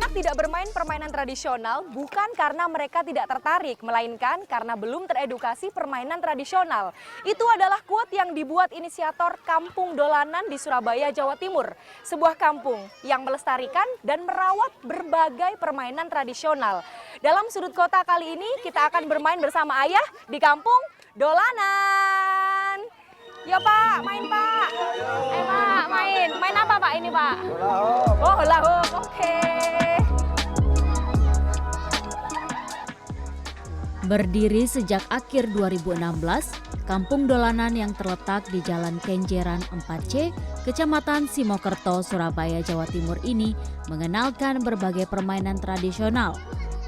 Anak-anak tidak bermain permainan tradisional bukan karena mereka tidak tertarik, melainkan karena belum teredukasi permainan tradisional. Itu adalah quote yang dibuat inisiator Kampung Dolanan di Surabaya, Jawa Timur. Sebuah kampung yang melestarikan dan merawat berbagai permainan tradisional. Dalam sudut kota kali ini kita akan bermain bersama ayah di Kampung Dolanan. Ya Pak, main Pak. Pak, main. Main apa Pak ini Pak? Hula hoop. Oh, hula hoop, oke. Berdiri sejak akhir 2016, Kampung Dolanan yang terletak di Jalan Kenjeran 4C, Kecamatan Simokerto, Surabaya, Jawa Timur ini mengenalkan berbagai permainan tradisional,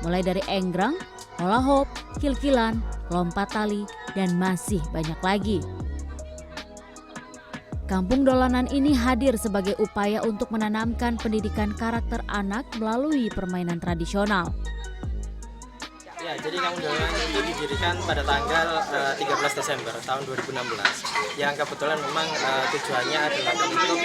mulai dari enggrang, hula hoop, kil-kilan, lompat tali, dan masih banyak lagi. Kampung Dolanan ini hadir sebagai upaya untuk menanamkan pendidikan karakter anak melalui permainan tradisional. Ya, jadi Kampung Dolanan itu didirikan pada tanggal 13 Desember tahun 2016. Yang kebetulan memang tujuannya adalah untuk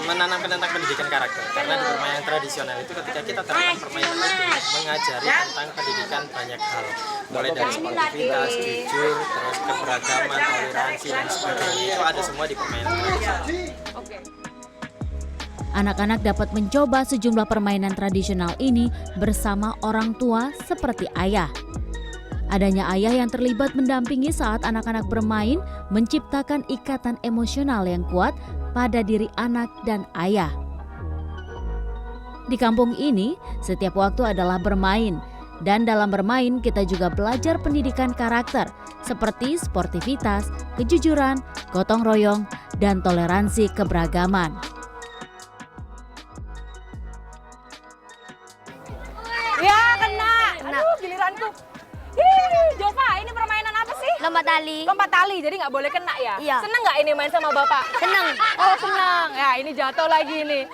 menanamkan tentang pendidikan karakter. Karena di permainan tradisional itu ketika kita terapkan permainan itu mengajari tentang pendidikan banyak hal. Mulai dari sportivitas, jujur, terus keberagaman, toleransi, dan sebagainya. Itu ada semua di permainan tradisional. Anak-anak dapat mencoba sejumlah permainan tradisional ini bersama orang tua seperti ayah. Adanya ayah yang terlibat mendampingi saat anak-anak bermain menciptakan ikatan emosional yang kuat pada diri anak dan ayah. Di kampung ini, setiap waktu adalah bermain. Dan dalam bermain kita juga belajar pendidikan karakter seperti sportivitas, kejujuran, gotong royong, dan toleransi keberagaman. Ya, kena. Aduh, giliranku. Jova, ini permainan apa sih? Lompat tali. Lompat tali, jadi nggak boleh kena ya? Iya. Seneng nggak ini main sama Bapak? Seneng. Oh, seneng. Ya, ini jatuh lagi nih.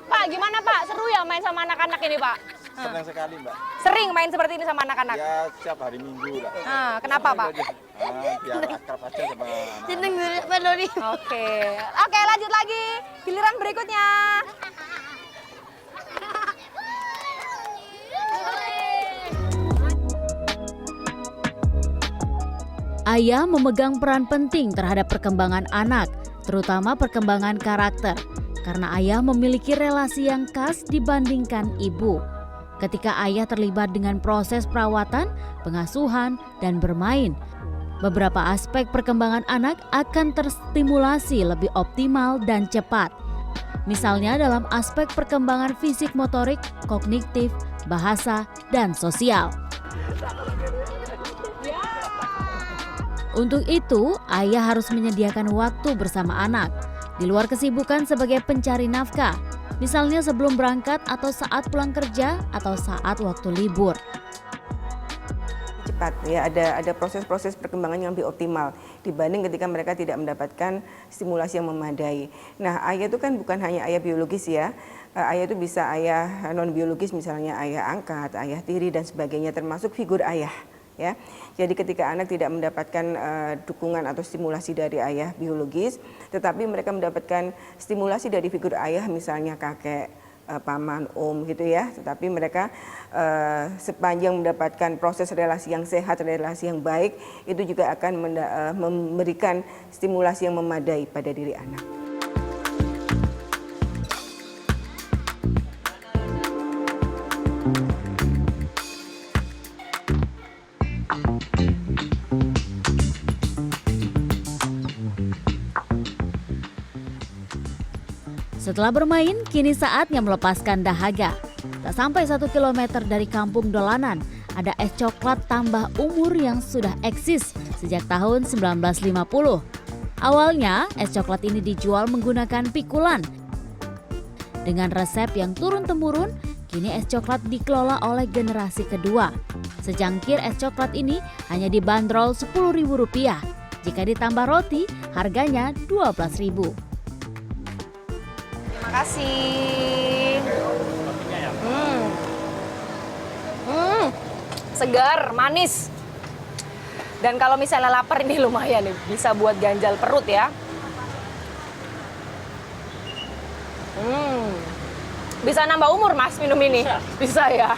Pak, gimana Pak? Seru ya main sama anak-anak ini, Pak? Senang sekali, Mbak. Sering main seperti ini sama anak-anak? Ya, setiap hari Minggu lah. Nah, kenapa Pak? Biar akrab aja sama anak. Seneng Pak Doni. Oke, lanjut lagi. Giliran berikutnya. Ayah memegang peran penting terhadap perkembangan anak, terutama perkembangan karakter, karena ayah memiliki relasi yang khas dibandingkan ibu. Ketika ayah terlibat dengan proses perawatan, pengasuhan, dan bermain, beberapa aspek perkembangan anak akan terstimulasi lebih optimal dan cepat. Misalnya dalam aspek perkembangan fisik motorik, kognitif, bahasa, dan sosial. Untuk itu, ayah harus menyediakan waktu bersama anak, di luar kesibukan sebagai pencari nafkah, misalnya sebelum berangkat atau saat pulang kerja atau saat waktu libur. Cepat ya, ada proses-proses perkembangan yang lebih optimal dibanding ketika mereka tidak mendapatkan stimulasi yang memadai. Nah, ayah itu kan bukan hanya ayah biologis ya. Ayah itu bisa ayah non biologis, misalnya ayah angkat, ayah tiri dan sebagainya, termasuk figur ayah. Ya, jadi ketika anak tidak mendapatkan dukungan atau stimulasi dari ayah biologis, tetapi mereka mendapatkan stimulasi dari figur ayah, misalnya kakek, paman, om gitu ya. Tetapi mereka sepanjang mendapatkan proses relasi yang sehat, relasi yang baik, itu juga akan memberikan stimulasi yang memadai pada diri anak. Setelah bermain, kini saatnya melepaskan dahaga. Tak sampai 1 kilometer dari Kampung Dolanan, ada es coklat tambah umur yang sudah eksis sejak tahun 1950. Awalnya, es coklat ini dijual menggunakan pikulan. Dengan resep yang turun-temurun, kini es coklat dikelola oleh generasi kedua. Secangkir es coklat ini hanya dibanderol Rp10.000. Jika ditambah roti, harganya Rp12.000. Terima kasih. Segar, manis. Dan kalau misalnya lapar ini lumayan nih, bisa buat ganjal perut ya. Bisa nambah umur Mas minum ini? Bisa ya.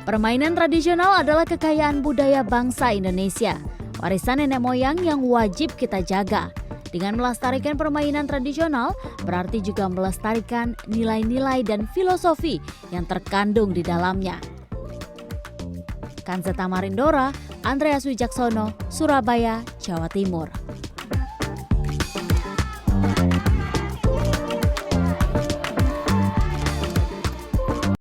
Permainan tradisional adalah kekayaan budaya bangsa Indonesia, warisan nenek moyang yang wajib kita jaga. Dengan melestarikan permainan tradisional, berarti juga melestarikan nilai-nilai dan filosofi yang terkandung di dalamnya. Kanzeta Marindora, Andreas Wijaksono, Surabaya, Jawa Timur.